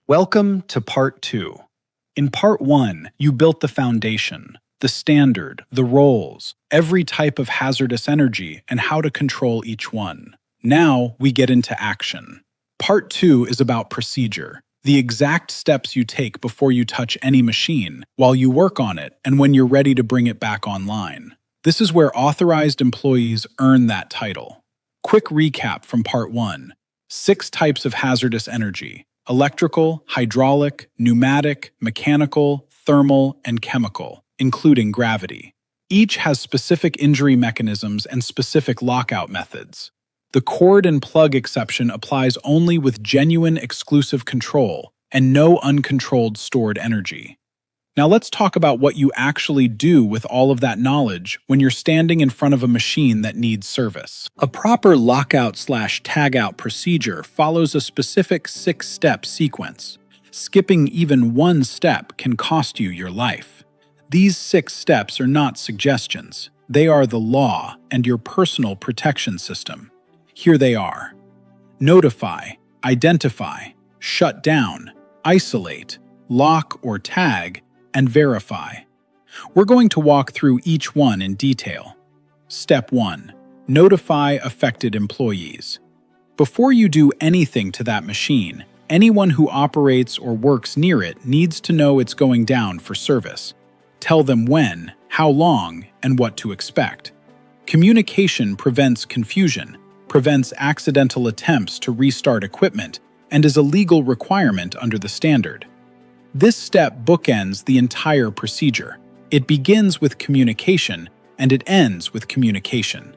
Welcome to Part 2. In Part 1, you built the foundation, the standard, the roles, every type of hazardous energy, and how to control each one. Now we get into action. Part 2 is about procedure, the exact steps you take before you touch any machine, while you work on it, and when you're ready to bring it back online. This is where authorized employees earn that title. Quick recap from Part 1. 6 types of hazardous energy: electrical, hydraulic, pneumatic, mechanical, thermal, and chemical, including gravity. Each has specific injury mechanisms and specific lockout methods. The cord and plug exception applies only with genuine exclusive control and no uncontrolled stored energy. Now let's talk about what you actually do with all of that knowledge when you're standing in front of a machine that needs service. A proper lockout/tagout procedure follows a specific 6-step sequence. Skipping even one step can cost you your life. These 6 steps are not suggestions. They are the law and your personal protection system. Here they are: notify, identify, shut down, isolate, lock or tag, and verify. We're going to walk through each one in detail. Step 1. Notify affected employees. Before you do anything to that machine, anyone who operates or works near it needs to know it's going down for service. Tell them when, how long, and what to expect. Communication prevents confusion, prevents accidental attempts to restart equipment, and is a legal requirement under the standard. This step bookends the entire procedure. It begins with communication, and it ends with communication.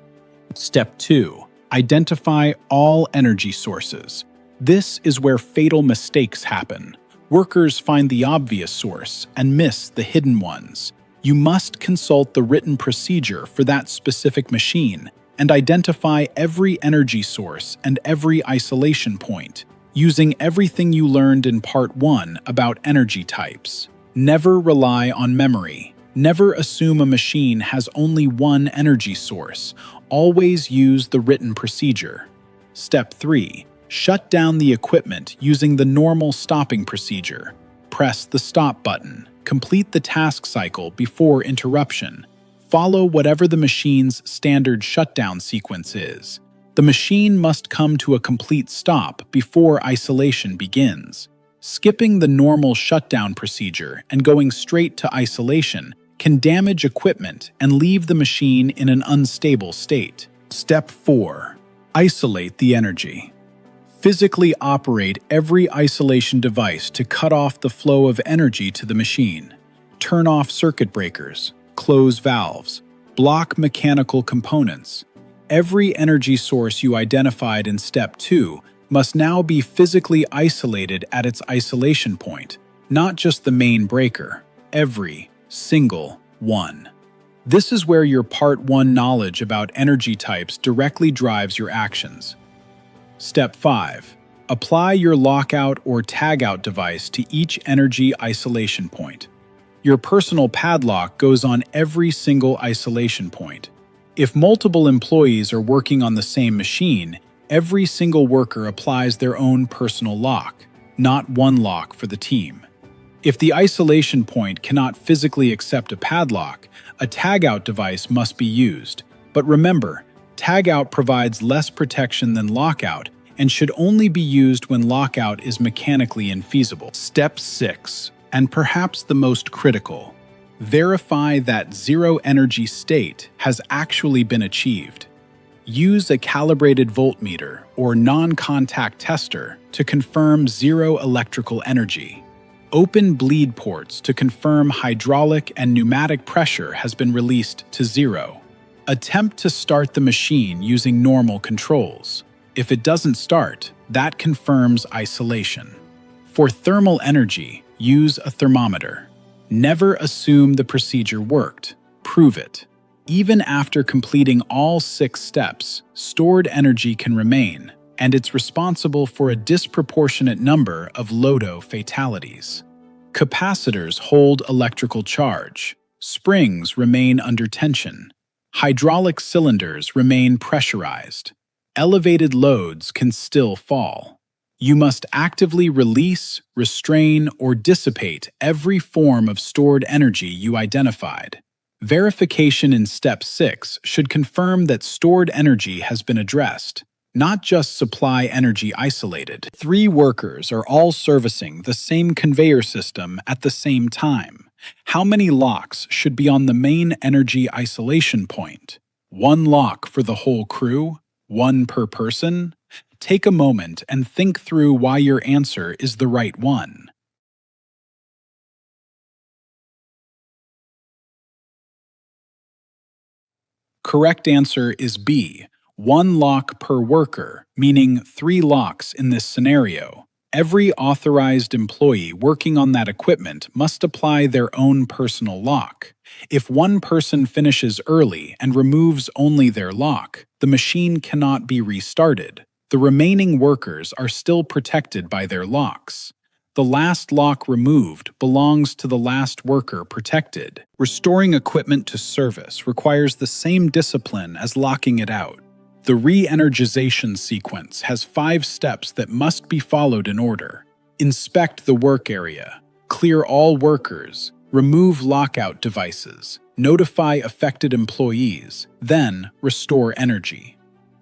Step 2. Identify all energy sources. This is where fatal mistakes happen. Workers find the obvious source and miss the hidden ones. You must consult the written procedure for that specific machine and identify every energy source and every isolation point, using everything you learned in Part 1 about energy types. Never rely on memory. Never assume a machine has only one energy source. Always use the written procedure. Step 3. Shut down the equipment using the normal stopping procedure. Press the stop button. Complete the task cycle before interruption. Follow whatever the machine's standard shutdown sequence is. The machine must come to a complete stop before isolation begins. Skipping the normal shutdown procedure and going straight to isolation can damage equipment and leave the machine in an unstable state. Step 4. Isolate the energy. Physically operate every isolation device to cut off the flow of energy to the machine. Turn off circuit breakers, close valves, block mechanical components. Every energy source you identified in Step 2 must now be physically isolated at its isolation point, not just the main breaker, every single one. This is where your Part 1 knowledge about energy types directly drives your actions. Step 5. Apply your lockout or tagout device to each energy isolation point. Your personal padlock goes on every single isolation point. If multiple employees are working on the same machine, every single worker applies their own personal lock, not one lock for the team. If the isolation point cannot physically accept a padlock, a tagout device must be used. But remember, tagout provides less protection than lockout and should only be used when lockout is mechanically infeasible. Step 6, and perhaps the most critical: verify that zero energy state has actually been achieved. Use a calibrated voltmeter or non-contact tester to confirm zero electrical energy. Open bleed ports to confirm hydraulic and pneumatic pressure has been released to zero. Attempt to start the machine using normal controls. If it doesn't start, that confirms isolation. For thermal energy, use a thermometer. Never assume the procedure worked. Prove it. Even after completing all 6 steps, stored energy can remain, and it's responsible for a disproportionate number of LOTO fatalities. Capacitors hold electrical charge. Springs remain under tension. Hydraulic cylinders remain pressurized. Elevated loads can still fall. You must actively release, restrain, or dissipate every form of stored energy you identified. Verification in Step 6 should confirm that stored energy has been addressed, not just supply energy isolated. 3 workers are all servicing the same conveyor system at the same time. How many locks should be on the main energy isolation point? 1 lock for the whole crew? 1 per person? Take a moment and think through why your answer is the right one. Correct answer is B, 1 lock per worker, meaning 3 locks in this scenario. Every authorized employee working on that equipment must apply their own personal lock. If one person finishes early and removes only their lock, the machine cannot be restarted. The remaining workers are still protected by their locks. The last lock removed belongs to the last worker protected. Restoring equipment to service requires the same discipline as locking it out. The re-energization sequence has 5 steps that must be followed in order. Inspect the work area, clear all workers, remove lockout devices, notify affected employees, then restore energy.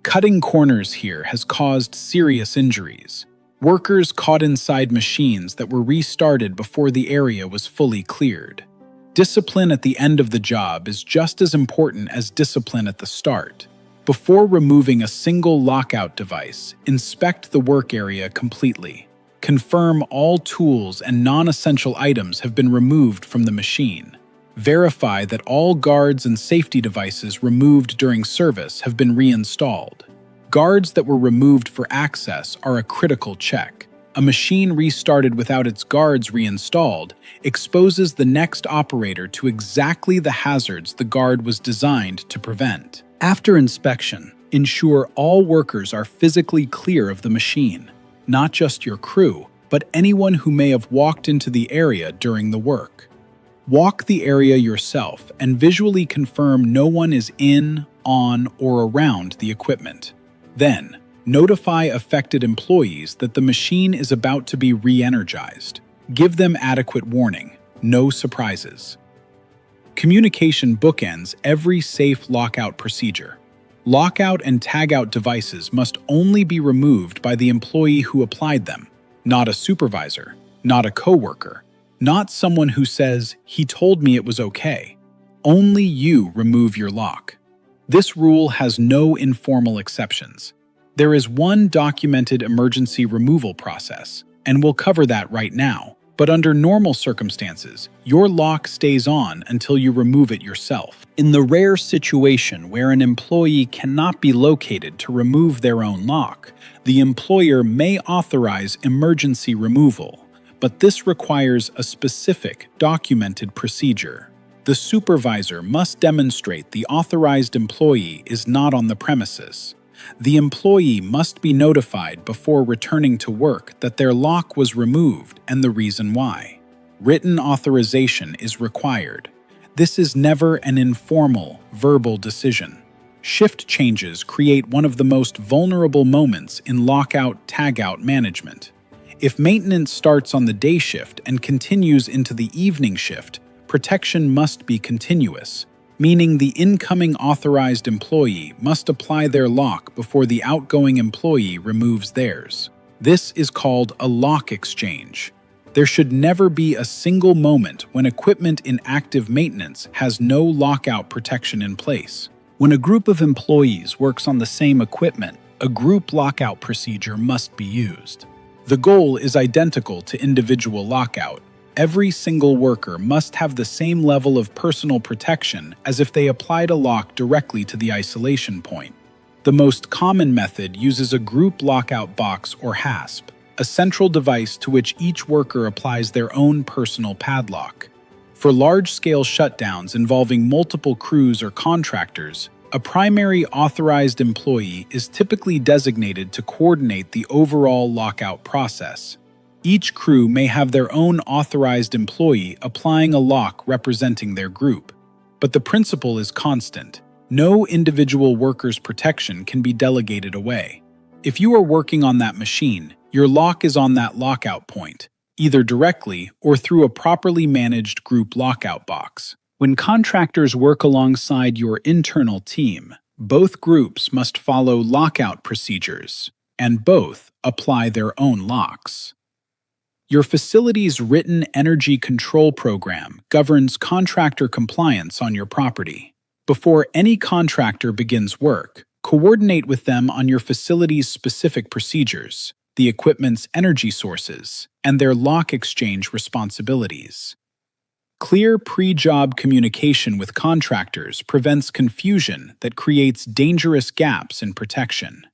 Cutting corners here has caused serious injuries. Workers caught inside machines that were restarted before the area was fully cleared. Discipline at the end of the job is just as important as discipline at the start. Before removing a single lockout device, inspect the work area completely. Confirm all tools and non-essential items have been removed from the machine. Verify that all guards and safety devices removed during service have been reinstalled. Guards that were removed for access are a critical check. A machine restarted without its guards reinstalled exposes the next operator to exactly the hazards the guard was designed to prevent. After inspection, ensure all workers are physically clear of the machine, not just your crew, but anyone who may have walked into the area during the work. Walk the area yourself and visually confirm no one is in, on, or around the equipment. Then, notify affected employees that the machine is about to be re-energized. Give them adequate warning, no surprises. Communication bookends every safe lockout procedure. Lockout and tagout devices must only be removed by the employee who applied them, not a supervisor, not a coworker, not someone who says, "He told me it was okay." Only you remove your lock. This rule has no informal exceptions. There is one documented emergency removal process, and we'll cover that right now. But under normal circumstances, your lock stays on until you remove it yourself. In the rare situation where an employee cannot be located to remove their own lock, the employer may authorize emergency removal, but this requires a specific, documented procedure. The supervisor must demonstrate the authorized employee is not on the premises. The employee must be notified before returning to work that their lock was removed and the reason why. Written authorization is required. This is never an informal, verbal decision. Shift changes create one of the most vulnerable moments in lockout-tagout management. If maintenance starts on the day shift and continues into the evening shift, protection must be continuous, meaning the incoming authorized employee must apply their lock before the outgoing employee removes theirs. This is called a lock exchange. There should never be a single moment when equipment in active maintenance has no lockout protection in place. When a group of employees works on the same equipment, a group lockout procedure must be used. The goal is identical to individual lockout. Every single worker must have the same level of personal protection as if they applied a lock directly to the isolation point. The most common method uses a group lockout box or HASP, a central device to which each worker applies their own personal padlock. For large-scale shutdowns involving multiple crews or contractors, a primary authorized employee is typically designated to coordinate the overall lockout process. Each crew may have their own authorized employee applying a lock representing their group. But the principle is constant. No individual worker's protection can be delegated away. If you are working on that machine, Your lock is on that lockout point, either directly or through a properly managed group lockout box. When contractors work alongside your internal team, both groups must follow lockout procedures, and both apply their own locks. Your facility's written energy control program governs contractor compliance on your property. Before any contractor begins work, coordinate with them on your facility's specific procedures, the equipment's energy sources, and their lock exchange responsibilities. Clear pre-job communication with contractors prevents confusion that creates dangerous gaps in protection.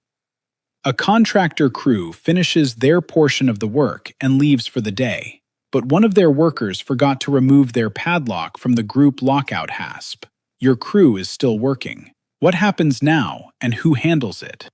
A contractor crew finishes their portion of the work and leaves for the day, but one of their workers forgot to remove their padlock from the group lockout hasp. Your crew is still working. What happens now, and who handles it?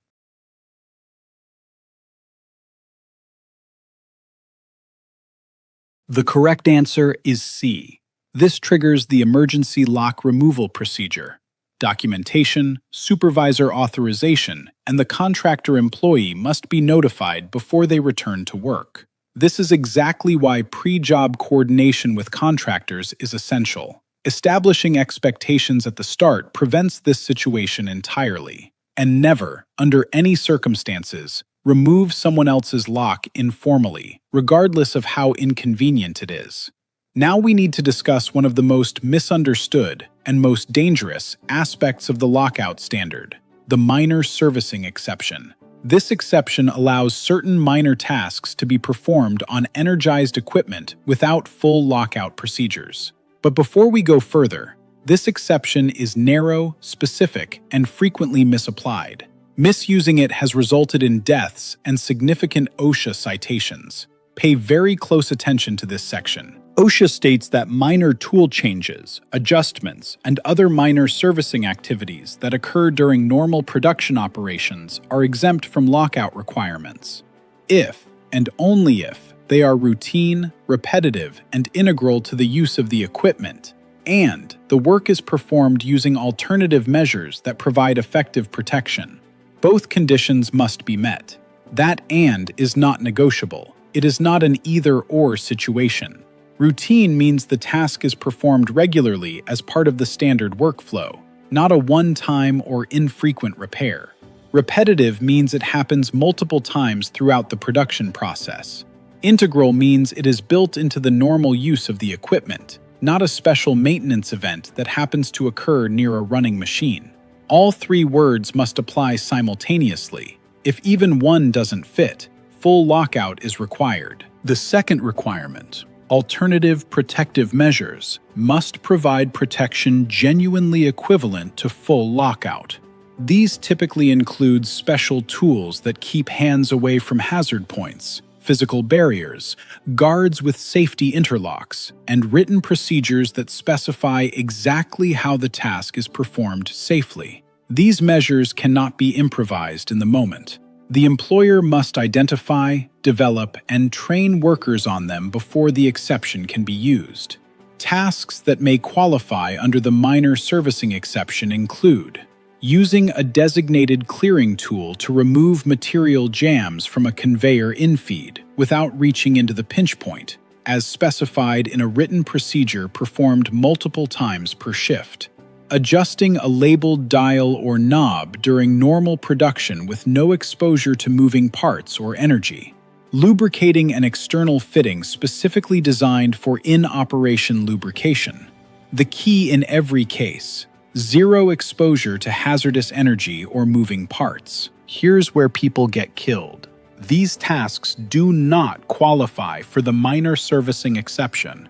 The correct answer is C. This triggers the emergency lock removal procedure. Documentation, supervisor authorization, and the contractor employee must be notified before they return to work. This is exactly why pre-job coordination with contractors is essential. Establishing expectations at the start prevents this situation entirely. And never, under any circumstances, remove someone else's lock informally, regardless of how inconvenient it is. Now we need to discuss one of the most misunderstood and most dangerous aspects of the lockout standard, the minor servicing exception. This exception allows certain minor tasks to be performed on energized equipment without full lockout procedures. But before we go further, this exception is narrow, specific, and frequently misapplied. Misusing it has resulted in deaths and significant OSHA citations. Pay very close attention to this section. OSHA states that minor tool changes, adjustments, and other minor servicing activities that occur during normal production operations are exempt from lockout requirements. If, and only if, they are routine, repetitive, and integral to the use of the equipment, and the work is performed using alternative measures that provide effective protection. Both conditions must be met. That "and" is not negotiable. It is not an either-or situation. Routine means the task is performed regularly as part of the standard workflow, not a one-time or infrequent repair. Repetitive means it happens multiple times throughout the production process. Integral means it is built into the normal use of the equipment, not a special maintenance event that happens to occur near a running machine. All three words must apply simultaneously. If even one doesn't fit, full lockout is required. The second requirement, alternative protective measures, must provide protection genuinely equivalent to full lockout. These typically include special tools that keep hands away from hazard points, physical barriers, guards with safety interlocks, and written procedures that specify exactly how the task is performed safely. These measures cannot be improvised in the moment. The employer must identify, develop, and train workers on them before the exception can be used. Tasks that may qualify under the minor servicing exception include using a designated clearing tool to remove material jams from a conveyor infeed without reaching into the pinch point, as specified in a written procedure performed multiple times per shift. Adjusting a labeled dial or knob during normal production with no exposure to moving parts or energy. Lubricating an external fitting specifically designed for in-operation lubrication. The key in every case: zero exposure to hazardous energy or moving parts. Here's where people get killed. These tasks do not qualify for the minor servicing exception.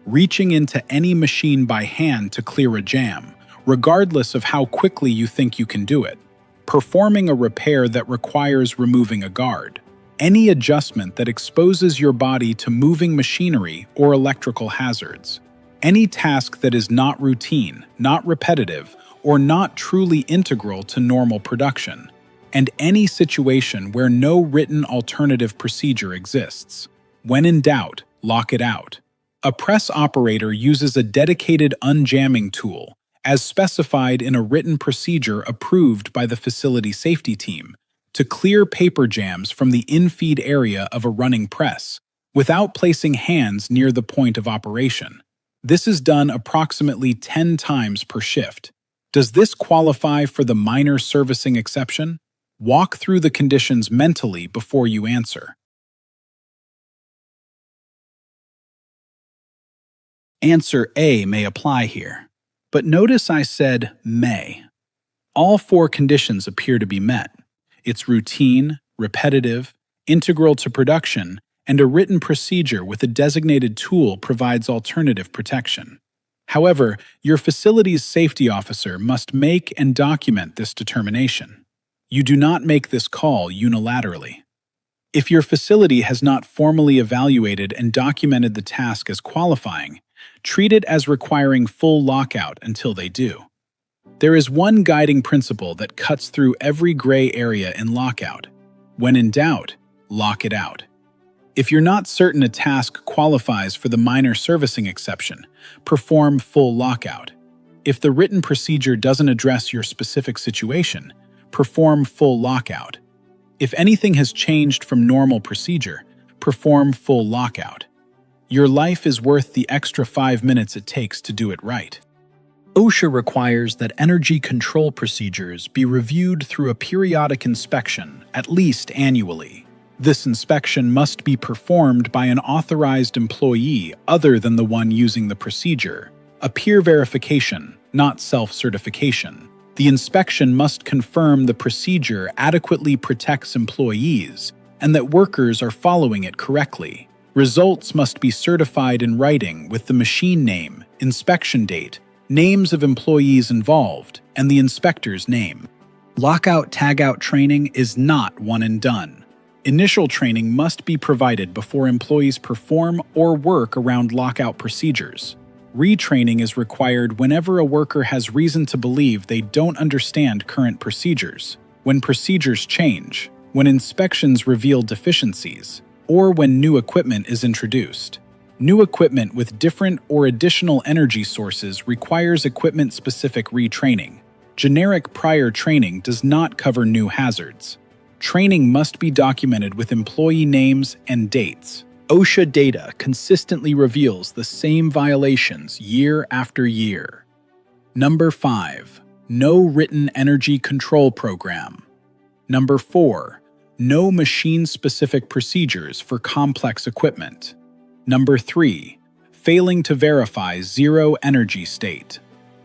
Reaching into any machine by hand to clear a jam, regardless of how quickly you think you can do it. Performing a repair that requires removing a guard. Any adjustment that exposes your body to moving machinery or electrical hazards. Any task that is not routine, not repetitive, or not truly integral to normal production. And any situation where no written alternative procedure exists. When in doubt, lock it out. A press operator uses a dedicated unjamming tool, as specified in a written procedure approved by the facility safety team, to clear paper jams from the infeed area of a running press, without placing hands near the point of operation. This is done approximately 10 times per shift. Does this qualify for the minor servicing exception? Walk through the conditions mentally before you answer. Answer A may apply here. But notice I said may. All four conditions appear to be met. It's routine, repetitive, integral to production, and a written procedure with a designated tool provides alternative protection. However, your facility's safety officer must make and document this determination. You do not make this call unilaterally. If your facility has not formally evaluated and documented the task as qualifying, treat it as requiring full lockout until they do. There is one guiding principle that cuts through every gray area in lockout. When in doubt, lock it out. If you're not certain a task qualifies for the minor servicing exception, perform full lockout. If the written procedure doesn't address your specific situation, perform full lockout. If anything has changed from normal procedure, perform full lockout. Your life is worth the extra 5 minutes it takes to do it right. OSHA requires that energy control procedures be reviewed through a periodic inspection, at least annually. This inspection must be performed by an authorized employee other than the one using the procedure, a peer verification, not self-certification. The inspection must confirm the procedure adequately protects employees and that workers are following it correctly. Results must be certified in writing with the machine name, inspection date, names of employees involved, and the inspector's name. Lockout Tagout training is not one and done. Initial training must be provided before employees perform or work around lockout procedures. Retraining is required whenever a worker has reason to believe they don't understand current procedures, when procedures change, when inspections reveal deficiencies, or when new equipment is introduced. New equipment with different or additional energy sources requires equipment-specific retraining. Generic prior training does not cover new hazards. Training must be documented with employee names and dates. OSHA data consistently reveals the same violations year after year. Number 5. No written energy control program. Number 4. No machine-specific procedures for complex equipment. Number 3. Failing to verify zero energy state.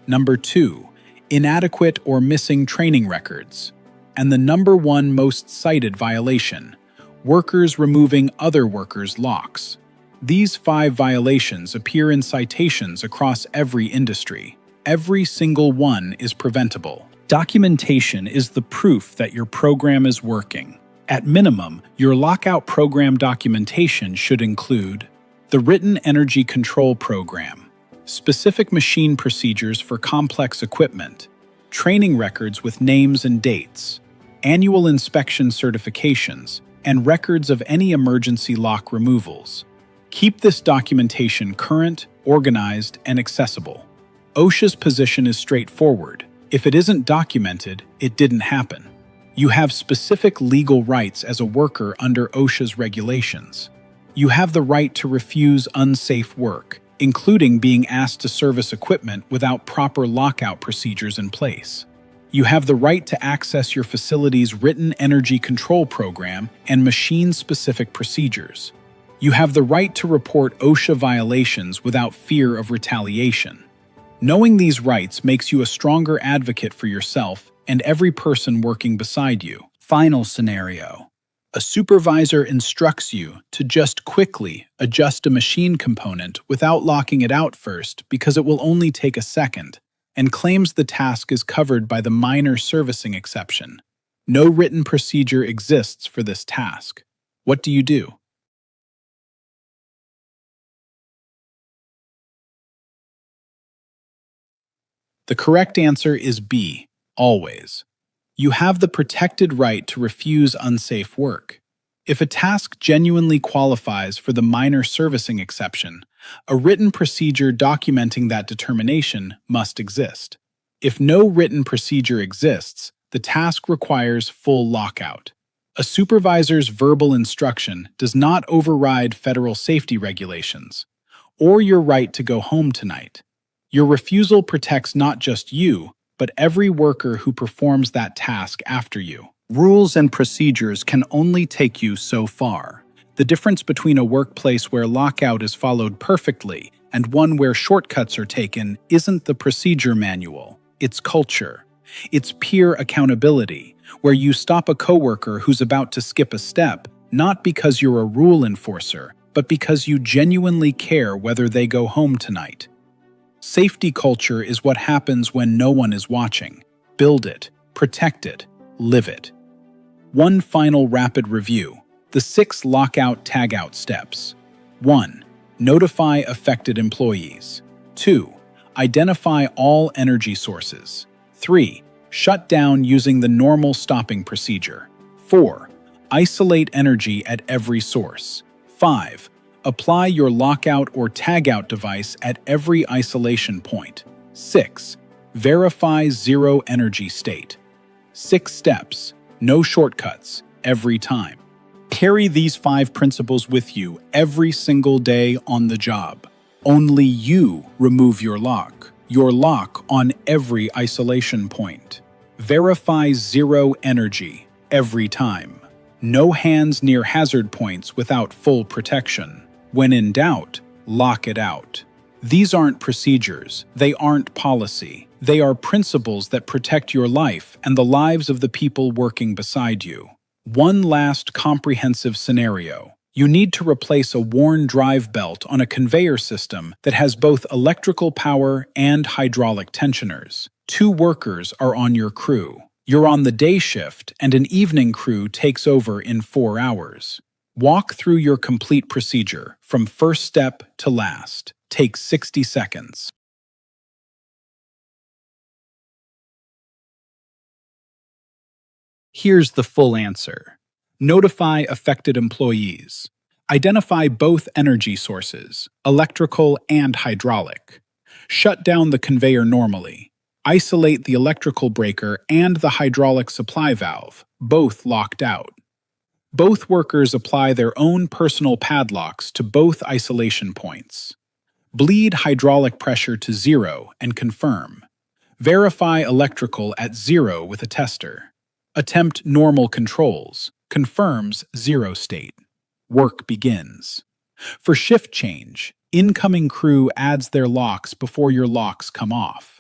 Number 2. Inadequate or missing training records. And the number 1 most cited violation, workers removing other workers' locks. These 5 violations appear in citations across every industry. Every single one is preventable. Documentation is the proof that your program is working. At minimum, your lockout program documentation should include the Written Energy Control Program, specific machine procedures for complex equipment, training records with names and dates, annual inspection certifications, and records of any emergency lock removals. Keep this documentation current, organized, and accessible. OSHA's position is straightforward. If it isn't documented, it didn't happen. You have specific legal rights as a worker under OSHA's regulations. You have the right to refuse unsafe work, including being asked to service equipment without proper lockout procedures in place. You have the right to access your facility's written energy control program and machine-specific procedures. You have the right to report OSHA violations without fear of retaliation. Knowing these rights makes you a stronger advocate for yourself and every person working beside you. Final scenario. A supervisor instructs you to just quickly adjust a machine component without locking it out first because it will only take a second, and claims the task is covered by the minor servicing exception. No written procedure exists for this task. What do you do? The correct answer is B, always. You have the protected right to refuse unsafe work. If a task genuinely qualifies for the minor servicing exception, a written procedure documenting that determination must exist. If no written procedure exists, the task requires full lockout. A supervisor's verbal instruction does not override federal safety regulations or your right to go home tonight. Your refusal protects not just you, but every worker who performs that task after you. Rules and procedures can only take you so far. The difference between a workplace where lockout is followed perfectly and one where shortcuts are taken isn't the procedure manual, it's culture. It's peer accountability, where you stop a coworker who's about to skip a step, not because you're a rule enforcer, but because you genuinely care whether they go home tonight. Safety culture is what happens when no one is watching. Build it, protect it, live it. One final rapid review. The 6 lockout tagout steps. 1. Notify affected employees. 2. Identify all energy sources. 3. Shut down using the normal stopping procedure. 4. Isolate energy at every source. 5. Apply your lockout or tagout device at every isolation point. 6. Verify zero energy state. 6 steps, no shortcuts, every time. Carry these 5 principles with you every single day on the job. Only you remove your lock on every isolation point. Verify zero energy every time. No hands near hazard points without full protection. When in doubt, lock it out. These aren't procedures, they aren't policy. They are principles that protect your life and the lives of the people working beside you. One last comprehensive scenario. You need to replace a worn drive belt on a conveyor system that has both electrical power and hydraulic tensioners. 2 workers are on your crew. You're on the day shift, and an evening crew takes over in 4 hours. Walk through your complete procedure, from first step to last. Take 60 seconds. Here's the full answer. Notify affected employees. Identify both energy sources, electrical and hydraulic. Shut down the conveyor normally. Isolate the electrical breaker and the hydraulic supply valve, both locked out. Both workers apply their own personal padlocks to both isolation points. Bleed hydraulic pressure to 0 and confirm. Verify electrical at 0 with a tester. Attempt normal controls. Confirms 0 state. Work begins. For shift change, incoming crew adds their locks before your locks come off.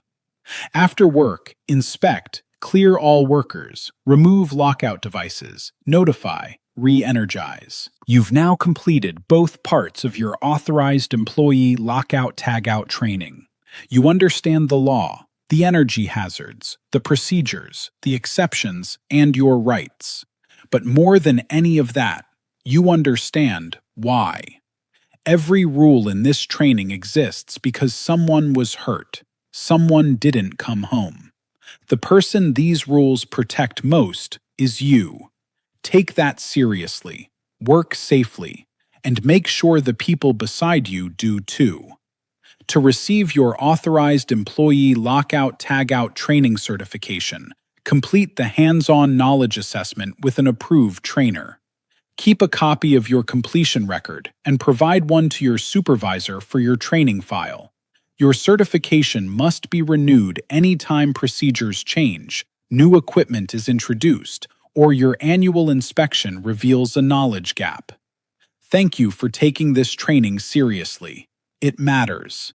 After work, inspect, clear all workers, remove lockout devices, notify, re-energize. You've now completed both parts of your authorized employee lockout tagout training. You understand the law, the energy hazards, the procedures, the exceptions, and your rights. But more than any of that, you understand why. Every rule in this training exists because someone was hurt. Someone didn't come home. The person these rules protect most is you. Take that seriously, work safely, and make sure the people beside you do too. To receive your Authorized Employee Lockout Tagout Training certification, complete the hands-on knowledge assessment with an approved trainer. Keep a copy of your completion record and provide one to your supervisor for your training file. Your certification must be renewed anytime procedures change, new equipment is introduced, or your annual inspection reveals a knowledge gap. Thank you for taking this training seriously. It matters.